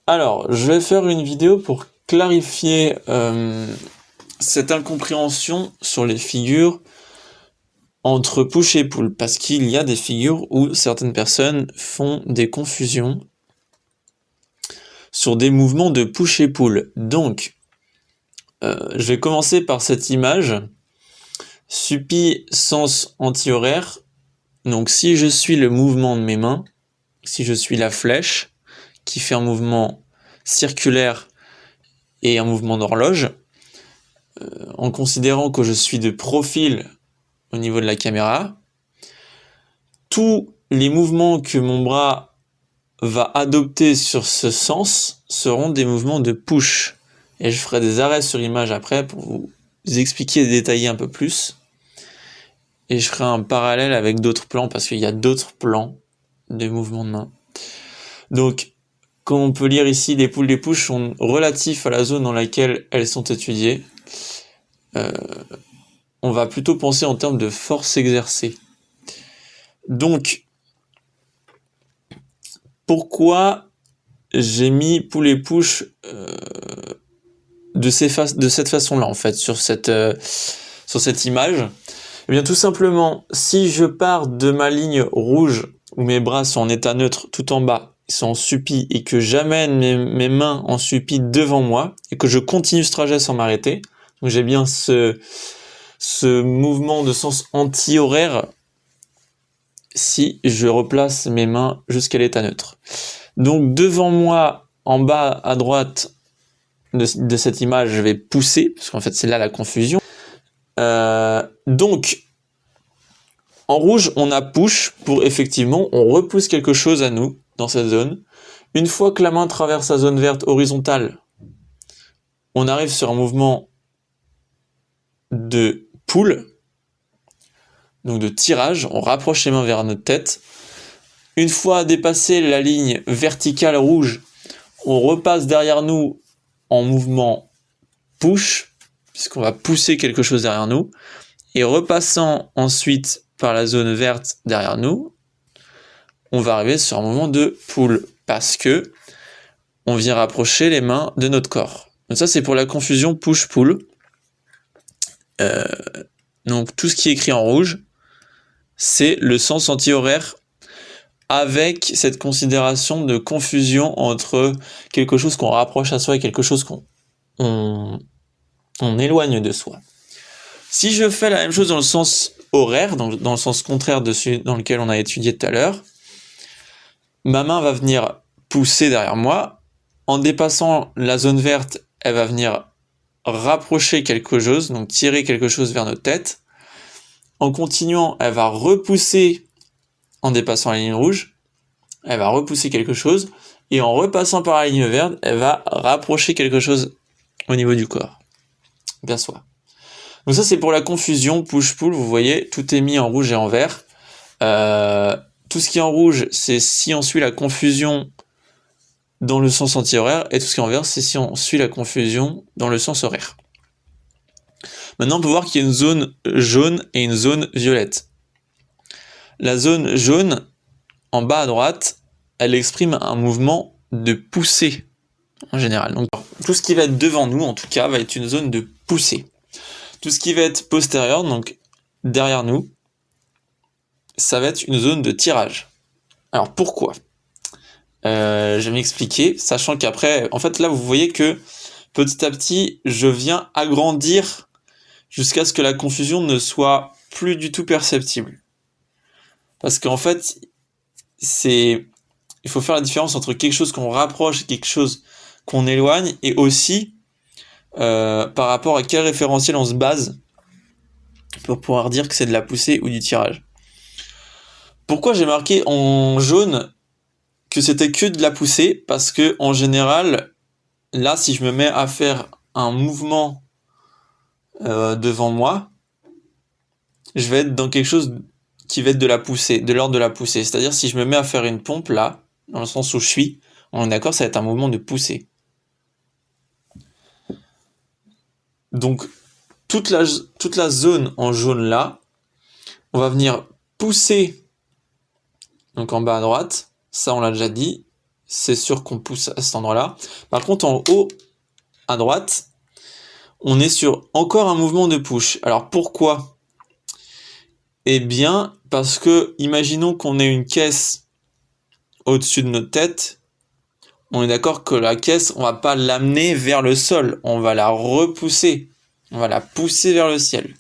Alors, je vais faire une vidéo pour clarifier cette incompréhension sur les figures entre push et pull, parce qu'il y a des figures où certaines personnes font des confusions sur des mouvements de push et pull. Donc, je vais commencer par cette image, suppi sens anti-horaire. Donc si je suis le mouvement de mes mains, si je suis la flèche qui fait un mouvement circulaire et un mouvement d'horloge, en considérant que je suis de profil au niveau de la caméra, tous les mouvements que mon bras va adopter sur ce sens seront des mouvements de push. Et je ferai des arrêts sur image après pour vous expliquer et détailler un peu plus. Et je ferai un parallèle avec d'autres plans parce qu'il y a d'autres plans de mouvements de main. Donc, comme on peut lire ici, les pulls et les push sont relatifs à la zone dans laquelle elles sont étudiées. On va plutôt penser en termes de force exercée. Donc, pourquoi j'ai mis pull et push de cette façon-là, en fait, sur cette image? Eh bien, tout simplement, si je pars de ma ligne rouge, où mes bras sont en état neutre tout en bas, ils sont en suppi, et que j'amène mes mains en suppi devant moi, et que je continue ce trajet sans m'arrêter, donc j'ai bien ce mouvement de sens anti-horaire si je replace mes mains jusqu'à l'état neutre. Donc devant moi, en bas à droite de cette image, je vais pousser, parce qu'en fait c'est là la confusion. Donc en rouge, on a push pour effectivement, on repousse quelque chose à nous dans cette zone. Une fois que la main traverse la zone verte horizontale, on arrive sur un mouvement de pull, donc de tirage, on rapproche les mains vers notre tête. Une fois dépassé la ligne verticale rouge, on repasse derrière nous en mouvement push, puisqu'on va pousser quelque chose derrière nous, et repassant ensuite par la zone verte derrière nous, on va arriver sur un mouvement de pull, parce que on vient rapprocher les mains de notre corps. Donc ça, c'est pour la confusion push-pull. Donc tout ce qui est écrit en rouge, c'est le sens anti-horaire avec cette considération de confusion entre quelque chose qu'on rapproche à soi et quelque chose qu'on éloigne de soi. Si je fais la même chose dans le sens horaire, dans le sens contraire de celui dans lequel on a étudié tout à l'heure, ma main va venir pousser derrière moi. En dépassant la zone verte, elle va venir rapprocher quelque chose, donc tirer quelque chose vers notre tête. En continuant, elle va repousser en dépassant la ligne rouge, elle va repousser quelque chose, et en repassant par la ligne verte, elle va rapprocher quelque chose au niveau du corps, vers soi. Donc ça, c'est pour la confusion push-pull. Vous voyez, tout est mis en rouge et en vert. Tout ce qui est en rouge, c'est si on suit la confusion dans le sens anti-horaire, et tout ce qui est en vert, c'est si on suit la confusion dans le sens horaire. Maintenant, on peut voir qu'il y a une zone jaune et une zone violette. La zone jaune, en bas à droite, elle exprime un mouvement de poussée, en général. Donc, tout ce qui va être devant nous, en tout cas, va être une zone de poussée. Tout ce qui va être postérieur, donc derrière nous, ça va être une zone de tirage. Alors, pourquoi ? Je vais m'expliquer, sachant qu'après, en fait, là, vous voyez que petit à petit, je viens agrandir jusqu'à ce que la confusion ne soit plus du tout perceptible. Parce qu'en fait, il faut faire la différence entre quelque chose qu'on rapproche et quelque chose qu'on éloigne, et aussi par rapport à quel référentiel on se base pour pouvoir dire que c'est de la poussée ou du tirage. Pourquoi j'ai marqué en jaune que c'était que de la poussée? Parce que en général, là, si je me mets à faire un mouvement devant moi, je vais être dans quelque chose qui va être de la poussée, de l'ordre de la poussée. C'est-à-dire, si je me mets à faire une pompe là, dans le sens où je suis, on est d'accord, ça va être un mouvement de poussée. Donc, toute la zone en jaune là, on va venir pousser, donc en bas à droite, ça on l'a déjà dit, c'est sûr qu'on pousse à cet endroit-là. Par contre, en haut, à droite, on est sur encore un mouvement de push. Alors pourquoi? Eh bien, parce que, imaginons qu'on ait une caisse au-dessus de notre tête, on est d'accord que la caisse, on va pas l'amener vers le sol, on va la repousser, on va la pousser vers le ciel,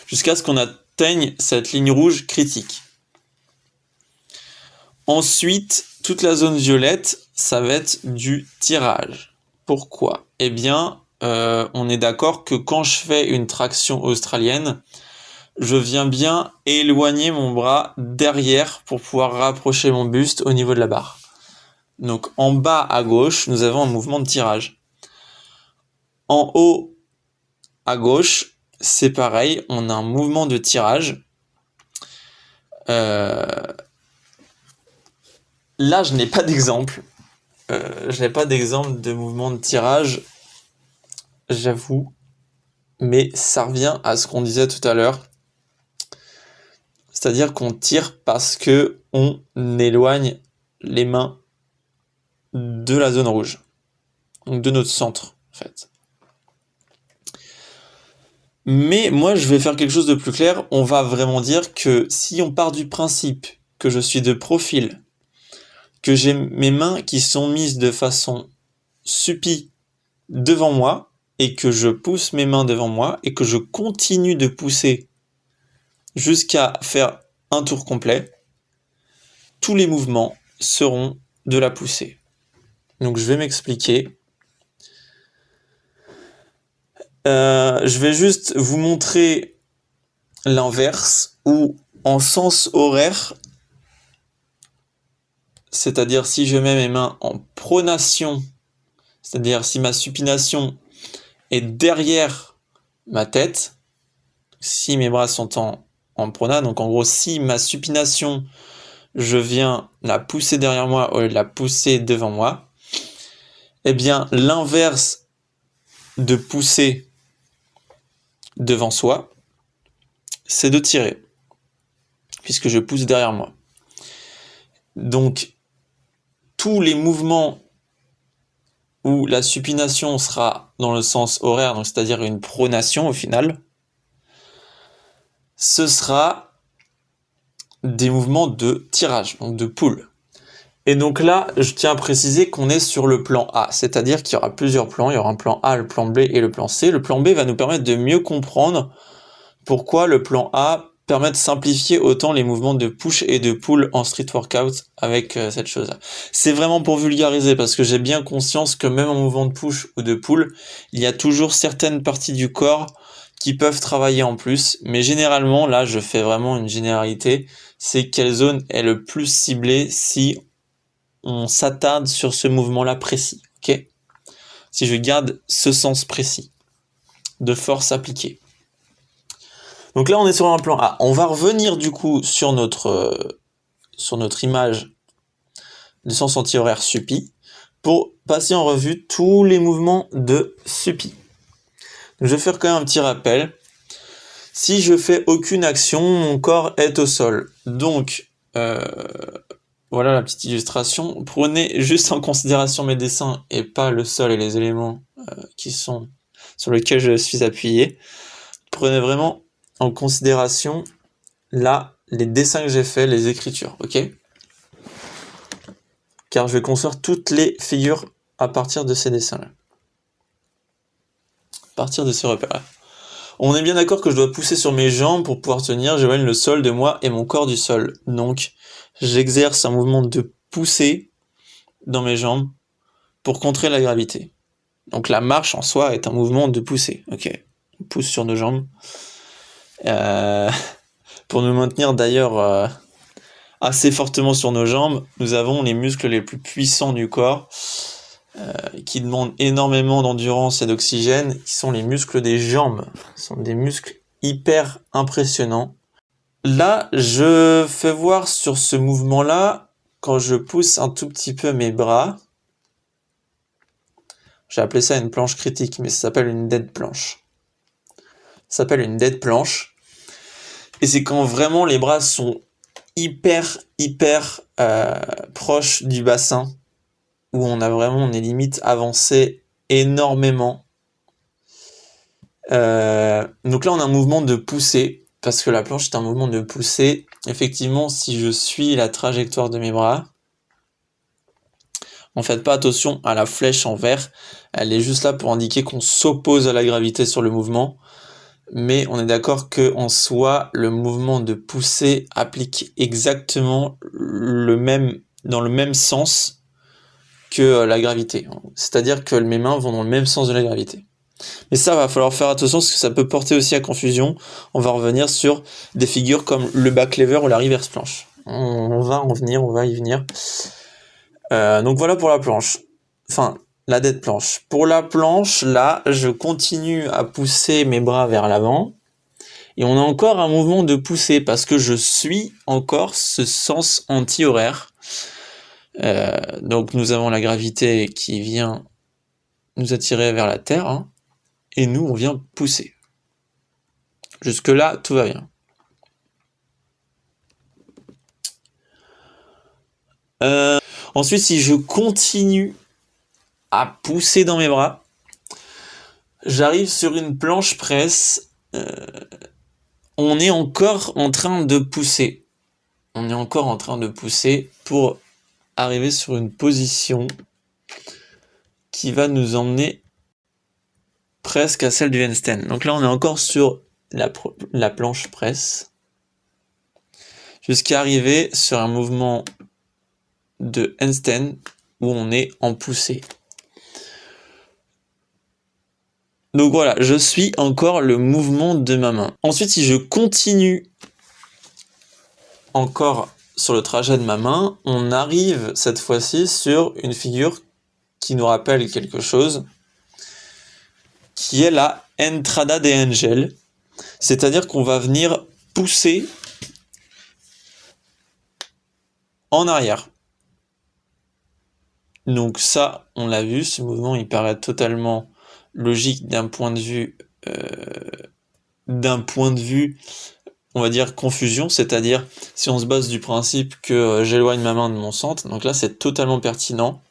jusqu'à ce qu'on atteigne cette ligne rouge critique. Ensuite, toute la zone violette, ça va être du tirage. Pourquoi? Eh bien, on est d'accord que quand je fais une traction australienne, je viens bien éloigner mon bras derrière pour pouvoir rapprocher mon buste au niveau de la barre. Donc en bas à gauche, nous avons un mouvement de tirage. En haut à gauche, c'est pareil, on a un mouvement de tirage. Là, je n'ai pas d'exemple. Je n'ai pas d'exemple de mouvement de tirage, j'avoue. Mais ça revient à ce qu'on disait tout à l'heure. C'est-à-dire qu'on tire parce que on éloigne les mains de la zone rouge. Donc de notre centre, en fait. Mais moi, je vais faire quelque chose de plus clair. On va vraiment dire que si on part du principe que je suis de profil, que j'ai mes mains qui sont mises de façon suppie devant moi, et que je pousse mes mains devant moi, et que je continue de pousser jusqu'à faire un tour complet, tous les mouvements seront de la poussée. Donc je vais m'expliquer. Je vais juste vous montrer l'inverse, où en sens horaire, c'est-à-dire si je mets mes mains en pronation, c'est-à-dire si ma supination est derrière ma tête, si mes bras sont en pronat, donc en gros si ma supination, je viens la pousser derrière moi au lieu de la pousser devant moi, eh bien l'inverse de pousser devant soi, c'est de tirer, puisque je pousse derrière moi. Donc tous les mouvements où la supination sera dans le sens horaire, donc c'est-à-dire une pronation au final, ce sera des mouvements de tirage, donc de pull. Et donc là, je tiens à préciser qu'on est sur le plan A, c'est-à-dire qu'il y aura plusieurs plans, il y aura un plan A, le plan B et le plan C. Le plan B va nous permettre de mieux comprendre pourquoi le plan A permet de simplifier autant les mouvements de push et de pull en street workout avec cette chose-là. C'est vraiment pour vulgariser, parce que j'ai bien conscience que même en mouvement de push ou de pull, il y a toujours certaines parties du corps qui peuvent travailler en plus, mais généralement, là, je fais vraiment une généralité, c'est quelle zone est le plus ciblée si on s'attarde sur ce mouvement-là précis, ok? Si je garde ce sens précis de force appliquée. Donc là, on est sur un plan A. On va revenir du coup sur notre image de sens anti-horaire suppi pour passer en revue tous les mouvements de suppi. Donc, je vais faire quand même un petit rappel. Si je fais aucune action, mon corps est au sol. Donc, voilà la petite illustration. Prenez juste en considération mes dessins et pas le sol et les éléments qui sont sur lesquels je suis appuyé. Prenez vraiment en considération là les dessins que j'ai faits, les écritures, ok? Car je vais construire toutes les figures à partir de ces dessins-là. À partir de ces repères-là. On est bien d'accord que je dois pousser sur mes jambes pour pouvoir tenir, j'éloigne le sol de moi et mon corps du sol. Donc, j'exerce un mouvement de poussée dans mes jambes pour contrer la gravité. Donc la marche en soi est un mouvement de poussée. Ok, on pousse sur nos jambes. Pour nous maintenir d'ailleurs assez fortement sur nos jambes, nous avons les muscles les plus puissants du corps qui demandent énormément d'endurance et d'oxygène, qui sont les muscles des jambes. Ce sont des muscles hyper impressionnants. Là, je fais voir sur ce mouvement-là, quand je pousse un tout petit peu mes bras, j'ai appelé ça une planche critique, mais ça s'appelle une dead planche. Ça s'appelle une dead planche. Et c'est quand vraiment les bras sont hyper proche du bassin, où on est limite avancé énormément. Donc là, on a un mouvement de poussée, parce que la planche est un mouvement de poussée. Effectivement, si je suis la trajectoire de mes bras, en faites pas attention à la flèche en vert, elle est juste là pour indiquer qu'on s'oppose à la gravité sur le mouvement, mais on est d'accord que en soi, le mouvement de poussée applique exactement dans le même sens que la gravité. C'est-à-dire que mes mains vont dans le même sens de la gravité. Mais ça, va falloir faire attention parce que ça peut porter aussi à confusion. On va revenir sur des figures comme le back lever ou la reverse planche. On va y venir. Donc voilà pour la planche. Enfin, la dead planche. Pour la planche, là, je continue à pousser mes bras vers l'avant. Et on a encore un mouvement de poussée parce que je suis encore ce sens anti-horaire. Donc nous avons la gravité qui vient nous attirer vers la Terre, hein, et nous, on vient pousser. Jusque-là, tout va bien. Ensuite, si je continue à pousser dans mes bras, j'arrive sur une planche presse. On est encore en train de pousser. On est encore en train de pousser pour arriver sur une position qui va nous emmener presque à celle du handstand. Donc là, on est encore sur la planche presse jusqu'à arriver sur un mouvement de handstand où on est en poussée. Donc voilà, je suis encore le mouvement de ma main. Ensuite, si je continue encore sur le trajet de ma main, on arrive cette fois-ci sur une figure qui nous rappelle quelque chose, qui est la entrada de angel, c'est-à-dire qu'on va venir pousser en arrière. Donc ça, on l'a vu, ce mouvement il paraît totalement logique d'un point de vue, on va dire confusion, c'est-à-dire si on se base du principe que j'éloigne ma main de mon centre, donc là c'est totalement pertinent,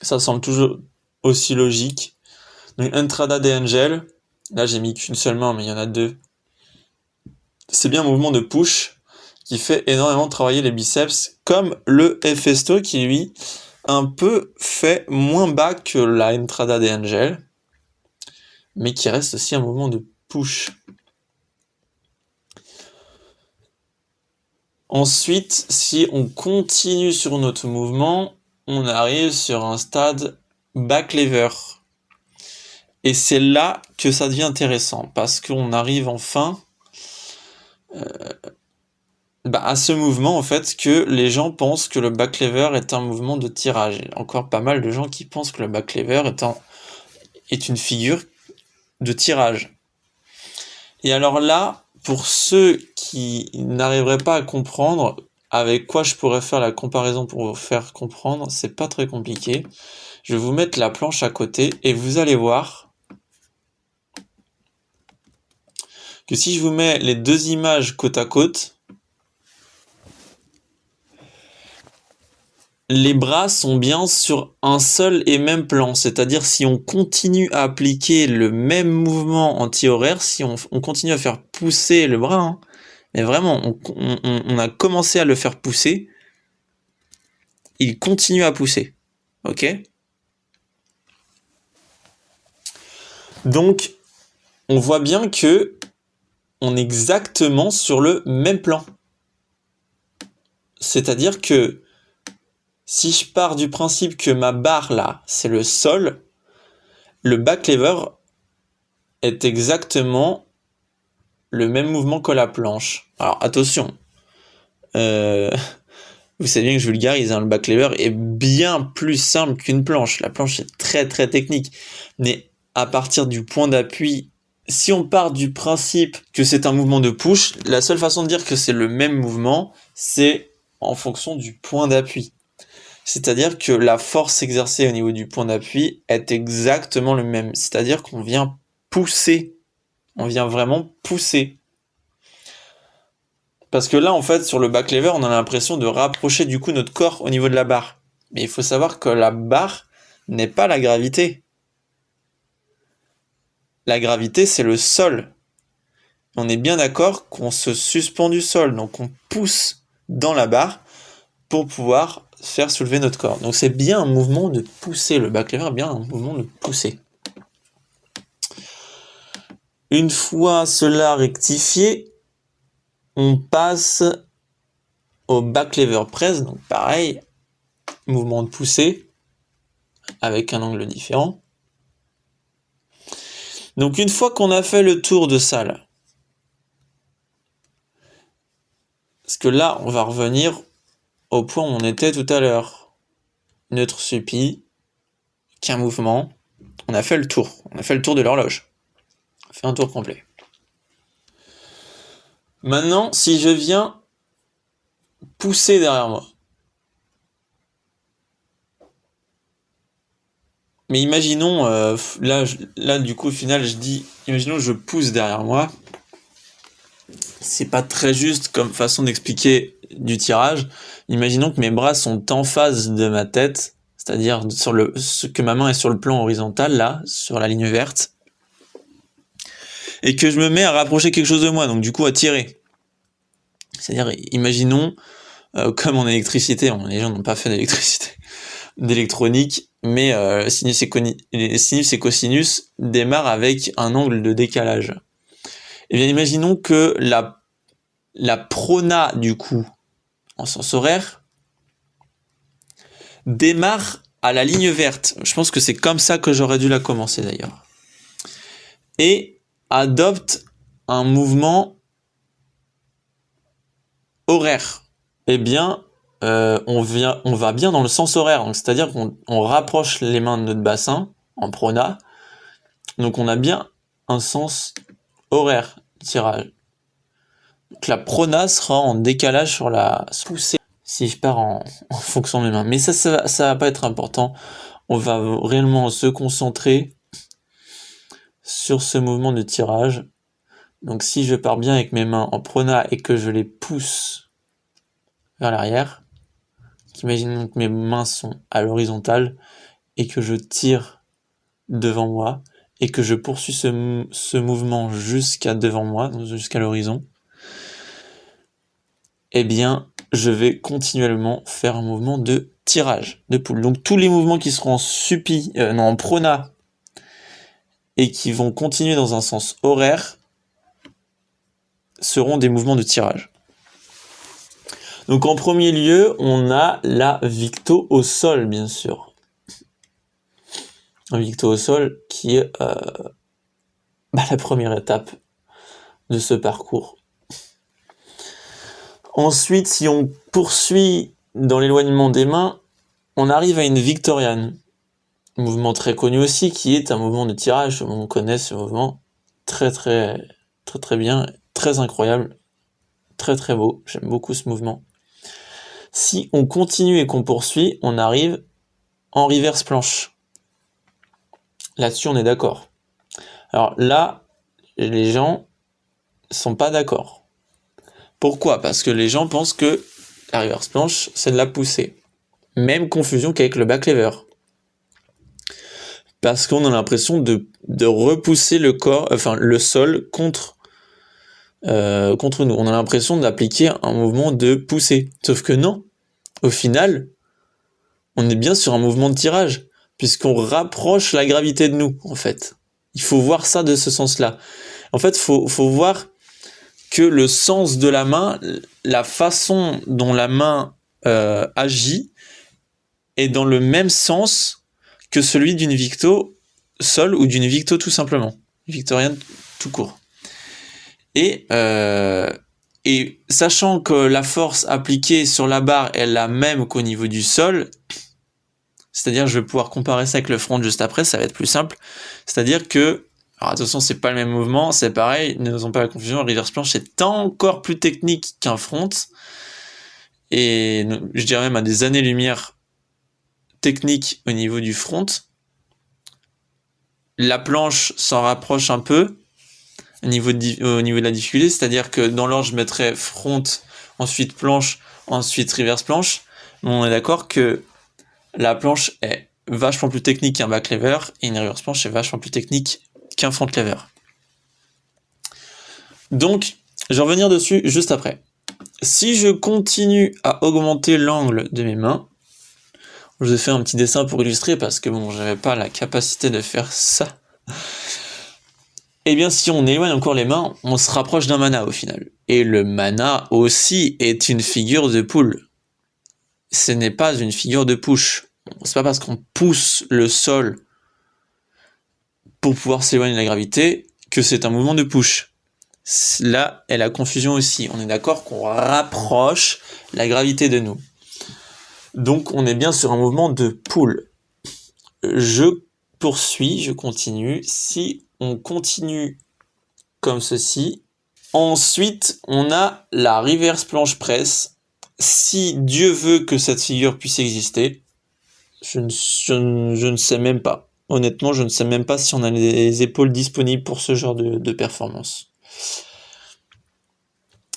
ça semble toujours aussi logique. Donc entrada de angel, là j'ai mis qu'une seule main mais il y en a deux, c'est bien un mouvement de push qui fait énormément travailler les biceps, comme le Hefesto qui lui un peu fait moins bas que la entrada de angel, mais qui reste aussi un mouvement de push. Ensuite, si on continue sur notre mouvement, on arrive sur un stade back lever. Et c'est là que ça devient intéressant, parce qu'on arrive enfin à ce mouvement, en fait, que les gens pensent que le back lever est un mouvement de tirage. Il y a encore pas mal de gens qui pensent que le back lever est une figure de tirage. Et alors là, pour ceux qui n'arriveraient pas à comprendre avec quoi je pourrais faire la comparaison pour vous faire comprendre, c'est pas très compliqué. Je vais vous mettre la planche à côté et vous allez voir que si je vous mets les deux images côte à côte, les bras sont bien sur un seul et même plan, c'est-à-dire si on continue à appliquer le même mouvement anti-horaire, si on continue à faire pousser le bras, hein, mais vraiment, on a commencé à le faire pousser, il continue à pousser, ok? Donc, on voit bien que on est exactement sur le même plan. C'est-à-dire que si je pars du principe que ma barre là, c'est le sol, le back lever est exactement le même mouvement que la planche. Alors attention, vous savez bien que je vulgarise, hein, le back lever est bien plus simple qu'une planche. La planche est très très technique, mais à partir du point d'appui, si on part du principe que c'est un mouvement de push, la seule façon de dire que c'est le même mouvement, c'est en fonction du point d'appui. C'est-à-dire que la force exercée au niveau du point d'appui est exactement le même. C'est-à-dire qu'on vient pousser. On vient vraiment pousser. Parce que là, en fait, sur le back lever, on a l'impression de rapprocher du coup notre corps au niveau de la barre. Mais il faut savoir que la barre n'est pas la gravité. La gravité, c'est le sol. On est bien d'accord qu'on se suspend du sol, donc on pousse dans la barre pour pouvoir faire soulever notre corps. Donc c'est bien un mouvement de pousser, le back lever est bien un mouvement de pousser. Une fois cela rectifié, on passe au back lever press, donc pareil, mouvement de poussée avec un angle différent. Donc une fois qu'on a fait le tour de ça là, parce que là on va revenir au point où on était tout à l'heure. Neutre suppi, qu'un mouvement, on a fait le tour de l'horloge. On fait un tour complet. Maintenant, si je viens pousser derrière moi, mais imaginons, là du coup au final je dis, imaginons je pousse derrière moi, c'est pas très juste comme façon d'expliquer du tirage. Imaginons que mes bras sont en face de ma tête, c'est-à-dire que ma main est sur le plan horizontal là, sur la ligne verte, et que je me mets à rapprocher quelque chose de moi, donc du coup à tirer. C'est-à-dire, imaginons, comme en électricité, les gens n'ont pas fait d'électronique, mais sinus et cosinus démarrent avec un angle de décalage. Et bien imaginons que la prona du coup en sens horaire démarre à la ligne verte. Je pense que c'est comme ça que j'aurais dû la commencer d'ailleurs. Et adopte un mouvement horaire. Eh bien, on va bien dans le sens horaire, donc c'est-à-dire qu'on rapproche les mains de notre bassin en prona, donc on a bien un sens horaire de tirage. Donc la prona sera en décalage sur la poussée si je pars en fonction de mes mains. Mais ça va pas être important. On va réellement se concentrer sur ce mouvement de tirage. Donc si je pars bien avec mes mains en prona et que je les pousse vers l'arrière, imaginons que mes mains sont à l'horizontale et que je tire devant moi et que je poursuis ce mouvement jusqu'à devant moi, donc jusqu'à l'horizon, eh bien, je vais continuellement faire un mouvement de tirage, de poule. Donc tous les mouvements qui seront en prona et qui vont continuer dans un sens horaire seront des mouvements de tirage. Donc en premier lieu, on a la victo au sol, bien sûr. Un victo au sol qui est la première étape de ce parcours. Ensuite, si on poursuit dans l'éloignement des mains, on arrive à une victoriane. Un mouvement très connu aussi, qui est un mouvement de tirage. On connaît ce mouvement très bien, très incroyable, très beau. J'aime beaucoup ce mouvement. Si on continue et qu'on poursuit, on arrive en reverse planche. Là-dessus, on est d'accord. Alors là, les gens sont pas d'accord. Pourquoi ? Parce que les gens pensent que la reverse planche, c'est de la poussée. Même confusion qu'avec le back lever. Parce qu'on a l'impression de repousser le sol contre nous. On a l'impression d'appliquer un mouvement de poussée. Sauf que non. Au final, on est bien sur un mouvement de tirage, puisqu'on rapproche la gravité de nous, en fait. Il faut voir ça de ce sens-là. En fait, faut voir que le sens de la main, la façon dont la main agit, est dans le même sens que celui d'une victo sol ou d'une victo tout simplement. Victorienne tout court. Et sachant que la force appliquée sur la barre est la même qu'au niveau du sol, c'est-à-dire je vais pouvoir comparer ça avec le front juste après, ça va être plus simple. C'est-à-dire que, alors attention, c'est pas le même mouvement, c'est pareil, ne faisons pas la confusion, le reverse planche est encore plus technique qu'un front, et je dirais même à des années-lumière technique au niveau du front. La planche s'en rapproche un peu, au niveau de la difficulté, c'est-à-dire que dans l'ordre, je mettrais front, ensuite planche, ensuite reverse planche. On est d'accord que la planche est vachement plus technique qu'un back lever, et une reverse planche est vachement plus technique qu'un front lever. Donc, je vais revenir dessus juste après. Si je continue à augmenter l'angle de mes mains, je vous ai fait un petit dessin pour illustrer parce que bon, j'avais pas la capacité de faire ça. Eh bien, si on éloigne encore les mains, on se rapproche d'un mana au final. Et le mana aussi est une figure de pull. Ce n'est pas une figure de push. C'est pas parce qu'on pousse le sol pour pouvoir s'éloigner de la gravité que c'est un mouvement de push. Là est la confusion aussi. On est d'accord qu'on rapproche la gravité de nous. Donc on est bien sur un mouvement de pull. Je poursuis, je continue. Si on continue comme ceci, ensuite on a la reverse planche presse. Si Dieu veut que cette figure puisse exister, je ne sais même pas. Honnêtement, je ne sais même pas si on a les épaules disponibles pour ce genre de performance.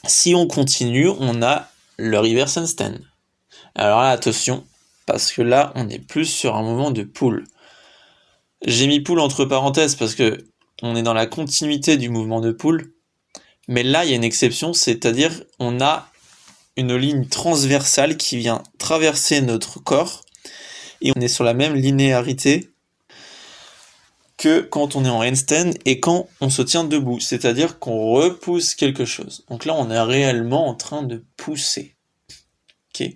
Si on continue, on a le reverse handstand. Alors là, attention, parce que là, on est plus sur un mouvement de pull. J'ai mis pull entre parenthèses parce que on est dans la continuité du mouvement de pull, mais là, il y a une exception, c'est-à-dire on a une ligne transversale qui vient traverser notre corps, et on est sur la même linéarité que quand on est en handstand et quand on se tient debout, c'est-à-dire qu'on repousse quelque chose. Donc là, on est réellement en train de pousser. Ok ?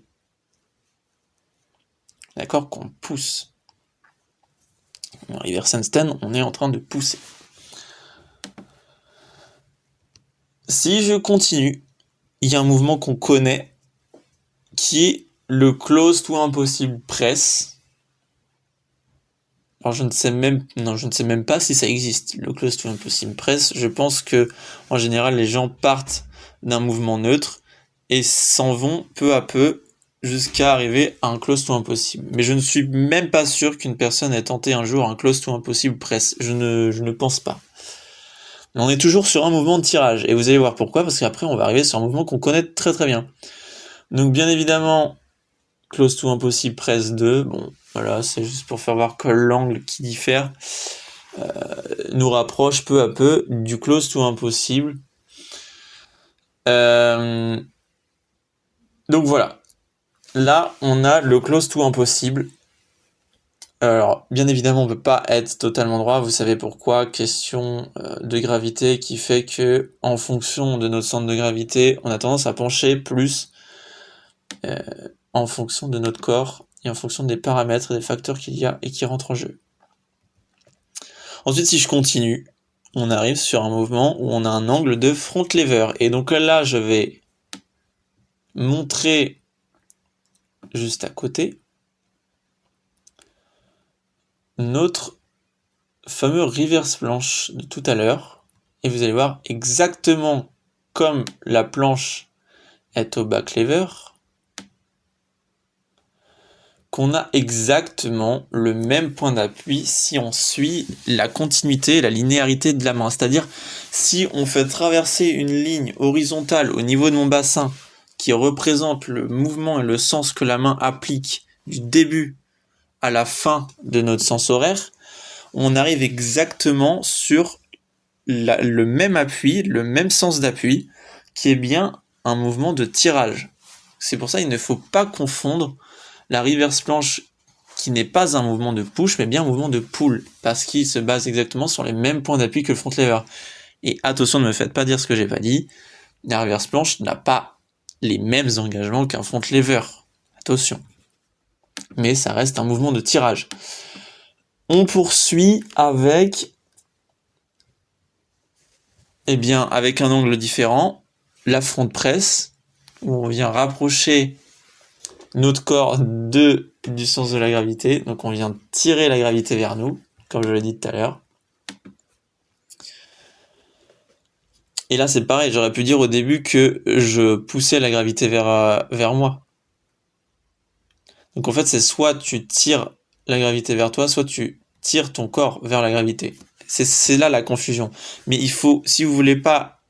D'accord ? Qu'on pousse. En reverse handstand, on est en train de pousser. Si je continue, il y a un mouvement qu'on connaît qui est le close to impossible press. Alors je ne sais même pas si ça existe, le close to impossible press. Je pense que en général les gens partent d'un mouvement neutre et s'en vont peu à peu jusqu'à arriver à un close to impossible. Mais je ne suis même pas sûr qu'une personne ait tenté un jour un close to impossible press. Je ne pense pas. Mais on est toujours sur un mouvement de tirage, et vous allez voir pourquoi, parce qu'après on va arriver sur un mouvement qu'on connaît très très bien. Donc bien évidemment, close to impossible press 2, bon voilà, c'est juste pour faire voir que l'angle qui diffère nous rapproche peu à peu du close to impossible. Donc voilà, là on a le close to impossible. Alors bien évidemment on peut pas être totalement droit, vous savez pourquoi, question de gravité qui fait que en fonction de notre centre de gravité, on a tendance à pencher plus en fonction de notre corps et en fonction des paramètres et des facteurs qu'il y a et qui rentrent en jeu. Ensuite, si je continue, on arrive sur un mouvement où on a un angle de front lever. Et donc là, je vais montrer juste à côté notre fameux reverse planche de tout à l'heure. Et vous allez voir exactement comme la planche est au back lever, qu'on a exactement le même point d'appui si on suit la continuité, la linéarité de la main. C'est-à-dire, si on fait traverser une ligne horizontale au niveau de mon bassin qui représente le mouvement et le sens que la main applique du début à la fin de notre sens horaire, on arrive exactement sur le même appui, le même sens d'appui, qui est bien un mouvement de tirage. C'est pour ça qu'il ne faut pas confondre la reverse planche qui n'est pas un mouvement de push, mais bien un mouvement de pull, parce qu'il se base exactement sur les mêmes points d'appui que le front lever. Et attention, ne me faites pas dire ce que j'ai pas dit, la reverse planche n'a pas les mêmes engagements qu'un front lever. Attention. Mais ça reste un mouvement de tirage. On poursuit avec, avec un angle différent, la front press, où on vient rapprocher notre corps du sens de la gravité, donc on vient tirer la gravité vers nous, comme je l'ai dit tout à l'heure. Et là c'est pareil, j'aurais pu dire au début que je poussais la gravité vers moi. Donc en fait c'est soit tu tires la gravité vers toi, soit tu tires ton corps vers la gravité. C'est là la confusion. Mais il faut, si vous voulez pas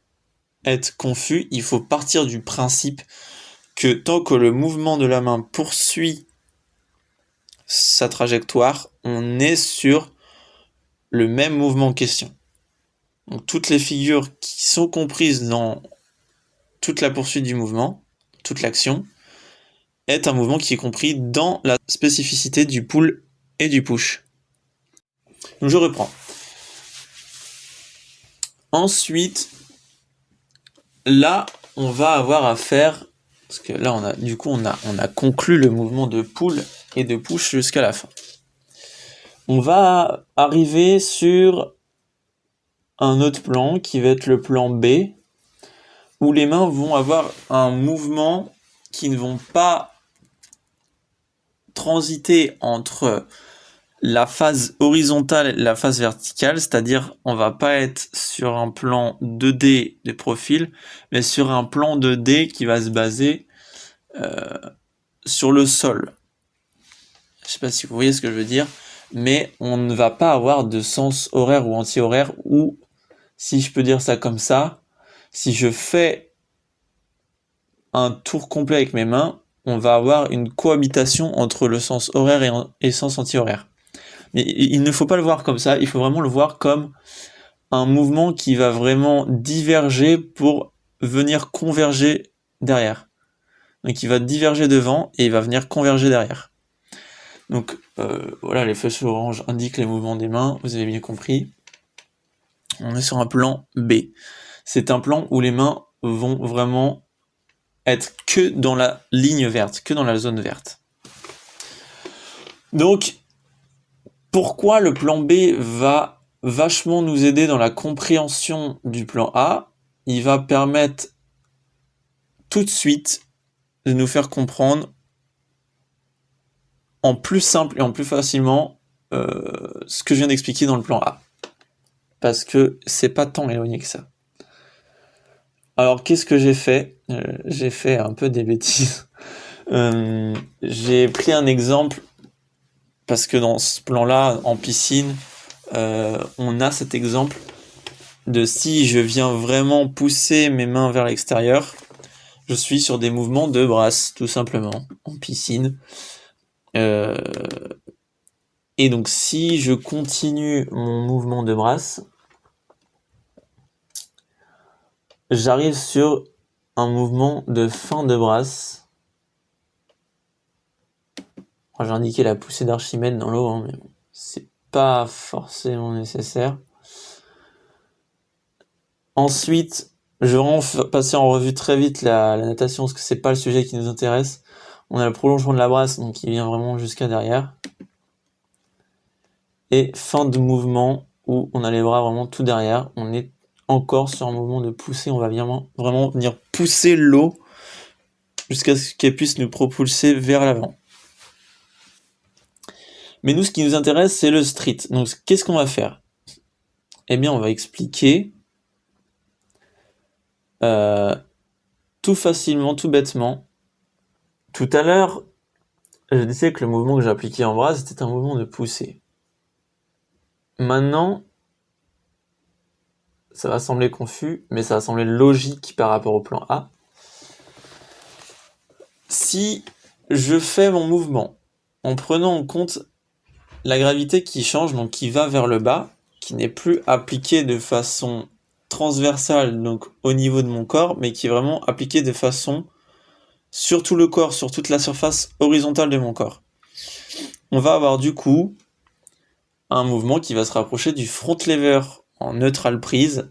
être confus, il faut partir du principe que tant que le mouvement de la main poursuit sa trajectoire, on est sur le même mouvement en question. Donc toutes les figures qui sont comprises dans toute la poursuite du mouvement, toute l'action, est un mouvement qui est compris dans la spécificité du pull et du push. Donc je reprends. Ensuite, là, on va avoir à faire, parce que là, on a conclu le mouvement de pull et de push jusqu'à la fin. On va arriver sur un autre plan qui va être le plan B, où les mains vont avoir un mouvement qui ne vont pas transiter entre la phase horizontale et la phase verticale, c'est-à-dire on va pas être sur un plan 2D de profil, mais sur un plan 2D qui va se baser sur le sol. Je sais pas si vous voyez ce que je veux dire, mais on ne va pas avoir de sens horaire ou anti-horaire, ou si je peux dire ça comme ça, si je fais un tour complet avec mes mains, on va avoir une cohabitation entre le sens horaire et sens anti-horaire. Mais il ne faut pas le voir comme ça, il faut vraiment le voir comme un mouvement qui va vraiment diverger pour venir converger derrière. Donc il va diverger devant et il va venir converger derrière. Donc voilà, les flèches oranges indiquent les mouvements des mains, vous avez bien compris. On est sur un plan B. C'est un plan où les mains vont vraiment être que dans la ligne verte, que dans la zone verte. Donc, pourquoi le plan B va vachement nous aider dans la compréhension du plan A? Il va permettre tout de suite de nous faire comprendre en plus simple et en plus facilement ce que je viens d'expliquer dans le plan A. Parce que c'est pas tant éloigné que ça. Alors qu'est-ce que j'ai fait? J'ai fait un peu des bêtises. J'ai pris un exemple parce que dans ce plan-là, en piscine, on a cet exemple de si je viens vraiment pousser mes mains vers l'extérieur, je suis sur des mouvements de brasse, tout simplement, en piscine. Et donc si je continue mon mouvement de brasse, j'arrive sur un mouvement de fin de brasse. J'ai indiqué la poussée d'Archimède dans l'eau, hein, mais bon, c'est pas forcément nécessaire. Ensuite, je vais passer en revue très vite la natation, parce que c'est pas le sujet qui nous intéresse. On a le prolongement de la brasse, donc qui vient vraiment jusqu'à derrière. Et fin de mouvement, où on a les bras vraiment tout derrière. On est encore sur un mouvement de poussée, on va vraiment venir pousser l'eau jusqu'à ce qu'elle puisse nous propulser vers l'avant. Mais nous, ce qui nous intéresse, c'est le street. Donc, qu'est-ce qu'on va faire? Eh bien, on va expliquer tout facilement, tout bêtement. Tout à l'heure, je disais que le mouvement que j'ai appliqué en bras, c'était un mouvement de poussée. Maintenant, ça va sembler confus, mais ça va sembler logique par rapport au plan A. Si je fais mon mouvement en prenant en compte la gravité qui change, donc qui va vers le bas, qui n'est plus appliquée de façon transversale, donc au niveau de mon corps, mais qui est vraiment appliquée de façon sur tout le corps, sur toute la surface horizontale de mon corps. On va avoir du coup un mouvement qui va se rapprocher du front lever en neutral prise,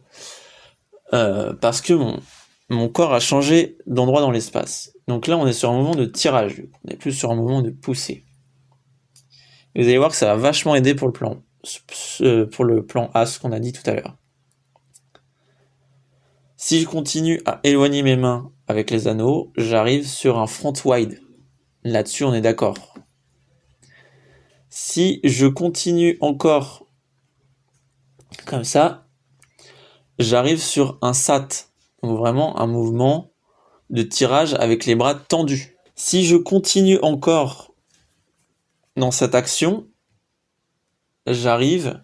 parce que mon corps a changé d'endroit dans l'espace. Donc là, on est sur un mouvement de tirage, on est plus sur un mouvement de poussée. Et vous allez voir que ça va vachement aider pour le plan A, ce qu'on a dit tout à l'heure. Si je continue à éloigner mes mains avec les anneaux, j'arrive sur un front wide. Là-dessus, on est d'accord. Si je continue encore comme ça, j'arrive sur un sat. Donc vraiment un mouvement de tirage avec les bras tendus. Si je continue encore dans cette action, j'arrive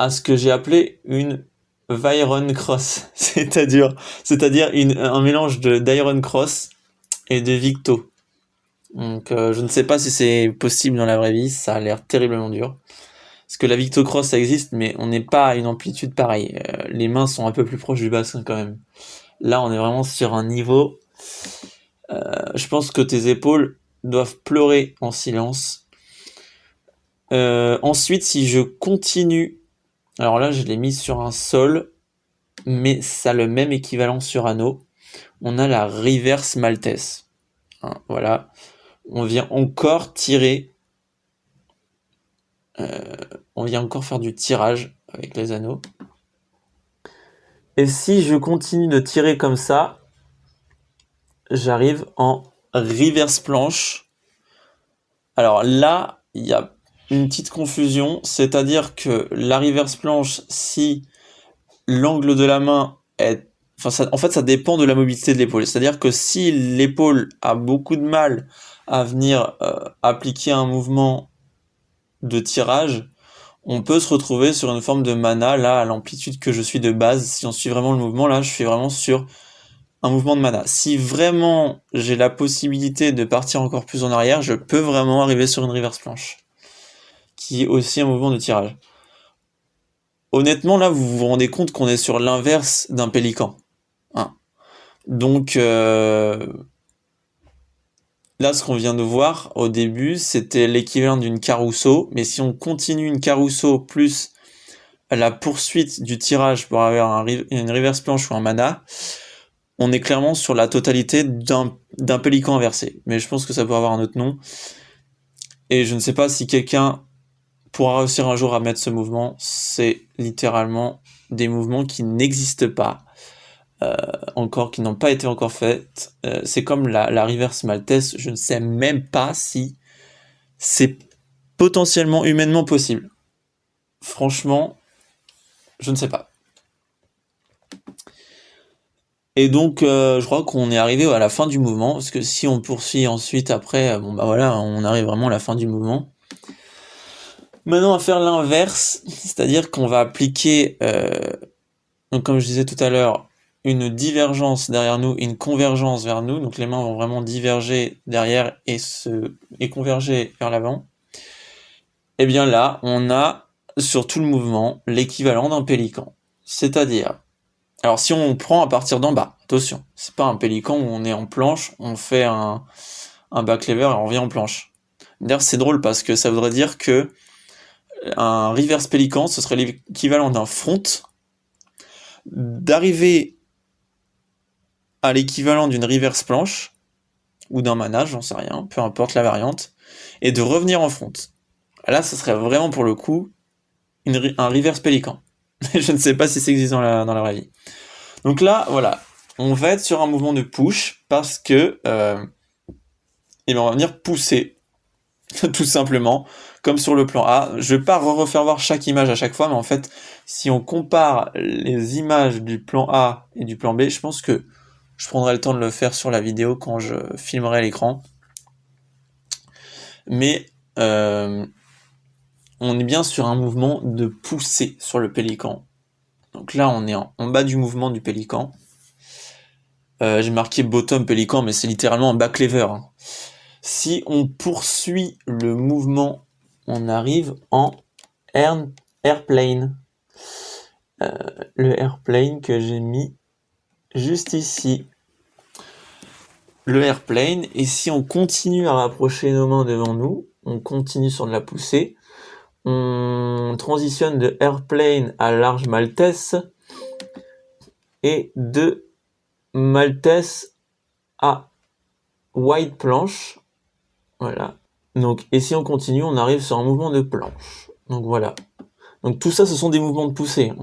à ce que j'ai appelé une Viron Cross, c'est-à-dire un mélange d'Iron Cross et de Victo. Donc je ne sais pas si c'est possible dans la vraie vie, ça a l'air terriblement dur. Parce que la Victo Cross ça existe, mais on n'est pas à une amplitude pareille. Les mains sont un peu plus proches du bassin quand même. Là on est vraiment sur un niveau... je pense que tes épaules doivent pleurer en silence. Ensuite, si je continue... Alors là, je l'ai mis sur un sol, mais ça a le même équivalent sur anneau. On a la reverse maltaise. Hein, voilà. On vient encore tirer. On vient encore faire du tirage avec les anneaux. Et si je continue de tirer comme ça, j'arrive en reverse planche. Alors là, il y a une petite confusion, c'est-à-dire que la reverse planche, si l'angle de la main est... en fait, ça dépend de la mobilité de l'épaule. C'est-à-dire que si l'épaule a beaucoup de mal à venir appliquer un mouvement de tirage, on peut se retrouver sur une forme de mana, là, à l'amplitude que je suis de base. Si on suit vraiment le mouvement, là, je suis vraiment sur un mouvement de mana. Si vraiment j'ai la possibilité de partir encore plus en arrière, je peux vraiment arriver sur une reverse planche, qui est aussi un mouvement de tirage. Honnêtement, là, vous vous rendez compte qu'on est sur l'inverse d'un pélican. Hein. Donc, là, ce qu'on vient de voir au début, c'était l'équivalent d'une carousseau, mais si on continue une carousseau plus la poursuite du tirage pour avoir une reverse planche ou un mana, on est clairement sur la totalité d'un pélican inversé. Mais je pense que ça peut avoir un autre nom. Et je ne sais pas si quelqu'un pourra réussir un jour à mettre ce mouvement. C'est littéralement des mouvements qui n'existent pas. Encore, qui n'ont pas été encore faites. C'est comme la reverse maltaise, je ne sais même pas si c'est potentiellement humainement possible. Franchement, je ne sais pas. Et donc, je crois qu'on est arrivé à la fin du mouvement, parce que si on poursuit ensuite après, bon bah voilà, on arrive vraiment à la fin du mouvement. Maintenant, on va faire l'inverse, c'est-à-dire qu'on va appliquer, donc comme je disais tout à l'heure, une divergence derrière nous, une convergence vers nous, donc les mains vont vraiment diverger derrière et converger vers l'avant. Et bien là, on a sur tout le mouvement l'équivalent d'un pélican. C'est-à-dire, alors si on prend à partir d'en bas, attention, c'est pas un pélican où on est en planche, on fait un back lever et on revient en planche. D'ailleurs, c'est drôle parce que ça voudrait dire que un reverse pélican, ce serait l'équivalent d'un front, d'arriver à l'équivalent d'une reverse planche, ou d'un manage, j'en sais rien, peu importe la variante, et de revenir en front. Là, ce serait vraiment pour le coup un reverse pélican. Je ne sais pas si c'est existe dans la vraie vie. Donc là, voilà, on va être sur un mouvement de push parce que on va venir pousser, tout simplement, comme sur le plan A. Je vais pas refaire voir chaque image à chaque fois, mais en fait, si on compare les images du plan A et du plan B, je pense que je prendrai le temps de le faire sur la vidéo quand je filmerai l'écran. Mais on est bien sur un mouvement de poussée sur le pélican. Donc là, on est en bas du mouvement du pélican. J'ai marqué bottom pélican, mais c'est littéralement un back lever. Hein. Si on poursuit le mouvement, on arrive en airplane. Le airplane que j'ai mis juste ici. Le airplane, et si on continue à rapprocher nos mains devant nous, on continue sur de la poussée, on transitionne de airplane à large maltaise et de maltaise à wide planche. Voilà. Donc, et si on continue, on arrive sur un mouvement de planche. Donc voilà. Donc tout ça, ce sont des mouvements de poussée.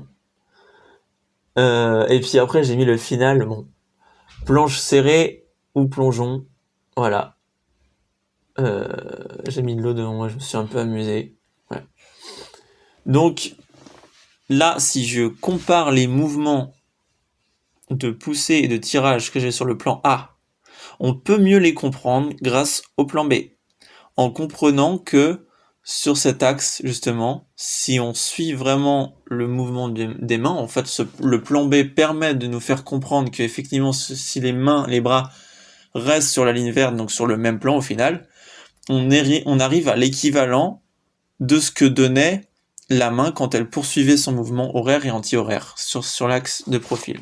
Et puis après, j'ai mis le final, bon, planche serrée ou plongeon. Voilà. J'ai mis de l'eau devant moi, je me suis un peu amusé. Ouais. Donc là, si je compare les mouvements de poussée et de tirage que j'ai sur le plan A, on peut mieux les comprendre grâce au plan B, en comprenant que sur cet axe, justement, si on suit vraiment le mouvement des mains, en fait, le plan B permet de nous faire comprendre qu'effectivement, si les bras restent sur la ligne verte, donc sur le même plan au final, on arrive à l'équivalent de ce que donnait la main quand elle poursuivait son mouvement horaire et anti-horaire sur l'axe de profil.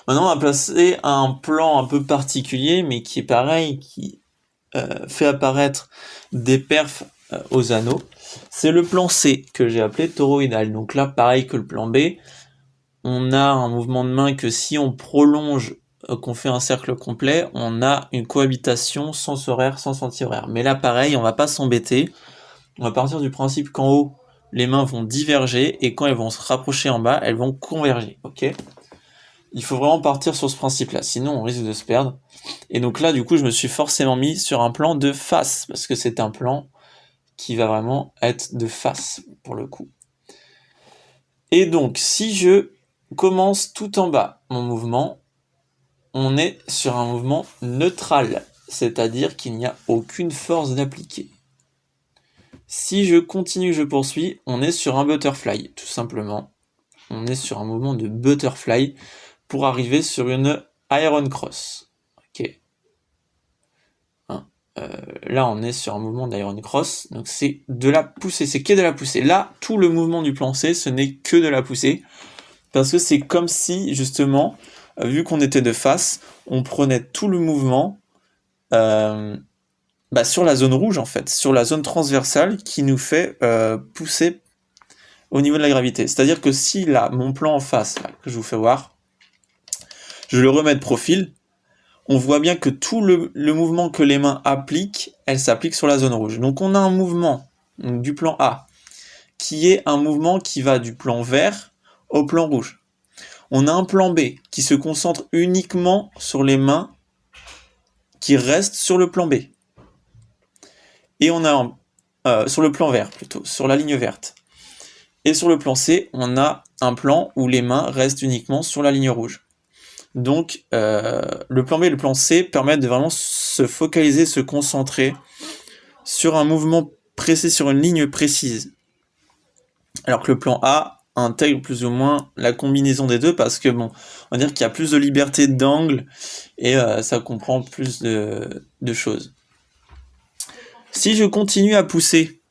Maintenant, on va placer un plan un peu particulier, mais qui est pareil, qui fait apparaître des perfs aux anneaux. C'est le plan C, que j'ai appelé toroïdal. Donc là, pareil que le plan B, on a un mouvement de main que si on prolonge, qu'on fait un cercle complet, on a une cohabitation sens horaire, sens anti-horaire. Mais là, pareil, on va pas s'embêter. On va partir du principe qu'en haut, les mains vont diverger, et quand elles vont se rapprocher en bas, elles vont converger, ok ? Il faut vraiment partir sur ce principe-là, sinon on risque de se perdre. Et donc là, du coup, je me suis forcément mis sur un plan de face, parce que c'est un plan qui va vraiment être de face, pour le coup. Et donc, si je commence tout en bas mon mouvement, on est sur un mouvement neutral, c'est-à-dire qu'il n'y a aucune force d'appliquer. Si je continue, je poursuis, on est sur un butterfly, tout simplement. On est sur un mouvement de butterfly pour arriver sur une iron cross. Ok. Là, on est sur un mouvement d'iron cross, donc c'est de la poussée, c'est que de la poussée. Là, tout le mouvement du plan C, ce n'est que de la poussée, parce que c'est comme si, justement, vu qu'on était de face, on prenait tout le mouvement sur la zone rouge, en fait, sur la zone transversale qui nous fait pousser au niveau de la gravité. C'est-à-dire que si là, mon plan en face, là, que je vous fais voir, je le remets de profil, on voit bien que tout le mouvement que les mains appliquent, elles s'appliquent sur la zone rouge. Donc on a un mouvement donc du plan A, qui est un mouvement qui va du plan vert au plan rouge. On a un plan B, qui se concentre uniquement sur les mains qui restent sur le plan B. Et on a sur le plan vert plutôt, sur la ligne verte. Et sur le plan C, on a un plan où les mains restent uniquement sur la ligne rouge. Donc, le plan B et le plan C permettent de vraiment se focaliser, se concentrer sur un mouvement précis, sur une ligne précise. Alors que le plan A intègre plus ou moins la combinaison des deux parce que, bon, on va dire qu'il y a plus de liberté d'angle et ça comprend plus de choses. Si je continue à pousser,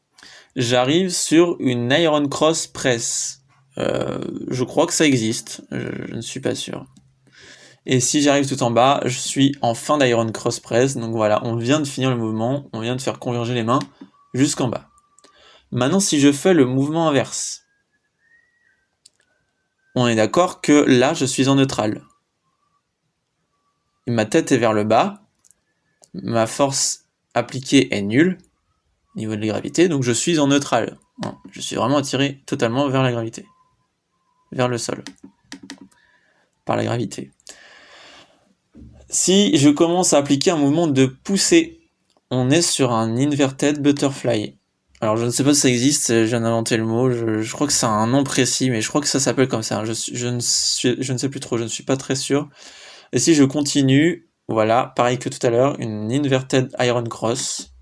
j'arrive sur une iron cross press. Je crois que ça existe, je ne suis pas sûr. Et si j'arrive tout en bas, je suis en fin d'iron cross press. Donc voilà, on vient de finir le mouvement, on vient de faire converger les mains jusqu'en bas. Maintenant, si je fais le mouvement inverse, on est d'accord que là, je suis en neutral. Et ma tête est vers le bas, ma force appliquée est nulle, au niveau de la gravité, donc je suis en neutral. Je suis vraiment attiré totalement vers la gravité, vers le sol, par la gravité. Si je commence à appliquer un mouvement de poussée, on est sur un inverted butterfly. Alors je ne sais pas si ça existe, je viens d'inventer le mot, je crois que c'est un nom précis, mais je crois que ça s'appelle comme ça, je ne sais plus trop, je ne suis pas très sûr. Et si je continue, voilà, pareil que tout à l'heure, une inverted iron cross.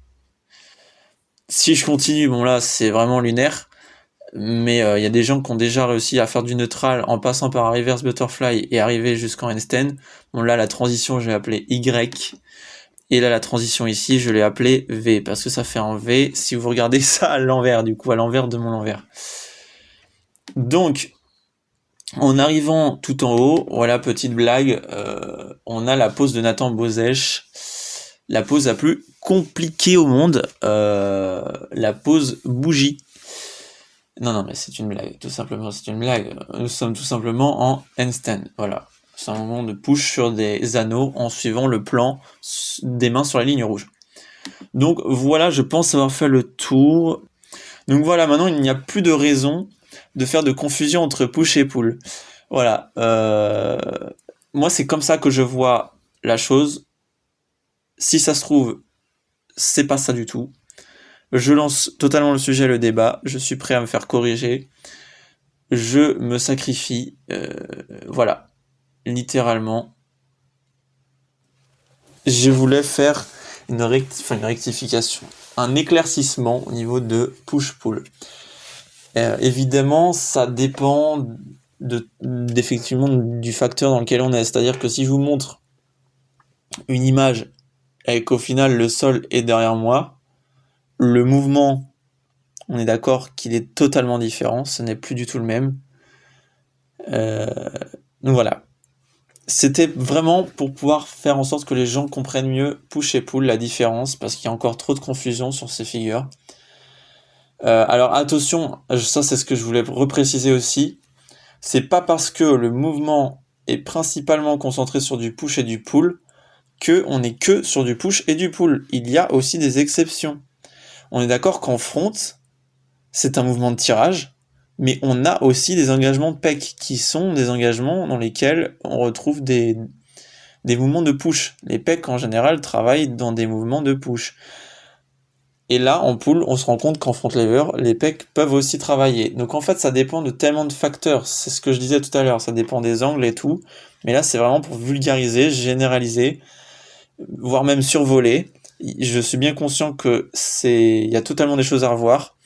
Si je continue, bon là c'est vraiment lunaire, mais il y a des gens qui ont déjà réussi à faire du neutral en passant par un reverse butterfly et arriver jusqu'en handstand. Bon là la transition je l'ai appelée Y, et là la transition ici je l'ai appelée V, parce que ça fait un V si vous regardez ça à l'envers, du coup à l'envers de mon envers. Donc, en arrivant tout en haut, voilà, petite blague, on a la pose de Nathan Bozech, la pose la plus compliquée au monde, la pose bougie. Non, mais c'est une blague, tout simplement, c'est une blague. Nous sommes tout simplement en handstand, voilà. C'est un moment de push sur des anneaux en suivant le plan des mains sur la ligne rouge. Donc voilà, je pense avoir fait le tour. Donc voilà, maintenant il n'y a plus de raison de faire de confusion entre push et pull. Voilà. Moi c'est comme ça que je vois la chose. Si ça se trouve, c'est pas ça du tout. Je lance totalement le sujet, le débat. Je suis prêt à me faire corriger. Je me sacrifie. Voilà. Littéralement. Je voulais faire une rectification, un éclaircissement au niveau de push-pull. Évidemment, ça dépend effectivement du facteur dans lequel on est. C'est-à-dire que si je vous montre une image et qu'au final le sol est derrière moi, le mouvement, on est d'accord qu'il est totalement différent, ce n'est plus du tout le même. Donc voilà. C'était vraiment pour pouvoir faire en sorte que les gens comprennent mieux push et pull, la différence, parce qu'il y a encore trop de confusion sur ces figures. Alors attention, ça c'est ce que je voulais repréciser aussi, c'est pas parce que le mouvement est principalement concentré sur du push et du pull que on est que sur du push et du pull. Il y a aussi des exceptions. On est d'accord qu'en front, c'est un mouvement de tirage, mais on a aussi des engagements de pec qui sont des engagements dans lesquels on retrouve des mouvements de push. Les pecs en général travaillent dans des mouvements de push. Et là, en pull, on se rend compte qu'en front lever, les pecs peuvent aussi travailler. Donc en fait, ça dépend de tellement de facteurs. C'est ce que je disais tout à l'heure, ça dépend des angles et tout. Mais là, c'est vraiment pour vulgariser, généraliser, voire même survoler. Je suis bien conscient que il y a totalement des choses à revoir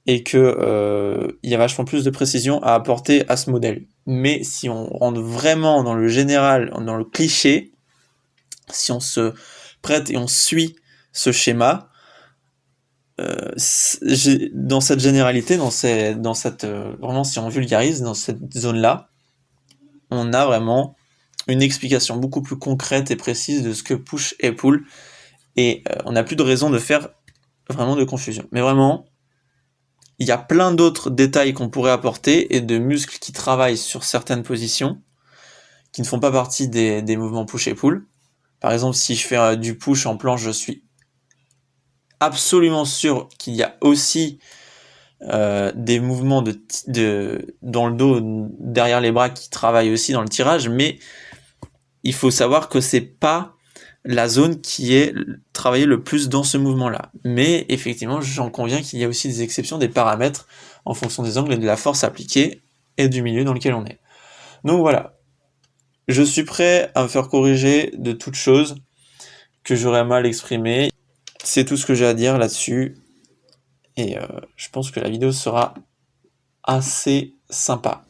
et que il y a vachement plus de précision à apporter à ce modèle. Mais si on rentre vraiment dans le général, dans le cliché, si on se prête et on suit ce schéma, dans cette généralité, vraiment si on vulgarise, dans cette zone-là, on a vraiment une explication beaucoup plus concrète et précise de ce que push et pull, et on n'a plus de raison de faire vraiment de confusion. Mais vraiment, il y a plein d'autres détails qu'on pourrait apporter et de muscles qui travaillent sur certaines positions qui ne font pas partie des mouvements push et pull. Par exemple, si je fais du push en planche, je suis absolument sûr qu'il y a aussi des mouvements dans le dos, derrière les bras qui travaillent aussi dans le tirage, mais il faut savoir que c'est pas la zone qui est travaillée le plus dans ce mouvement-là. Mais effectivement, j'en conviens qu'il y a aussi des exceptions, des paramètres en fonction des angles et de la force appliquée et du milieu dans lequel on est. Donc voilà, je suis prêt à me faire corriger de toute chose que j'aurais mal exprimé. C'est tout ce que j'ai à dire là-dessus. Et je pense que la vidéo sera assez sympa.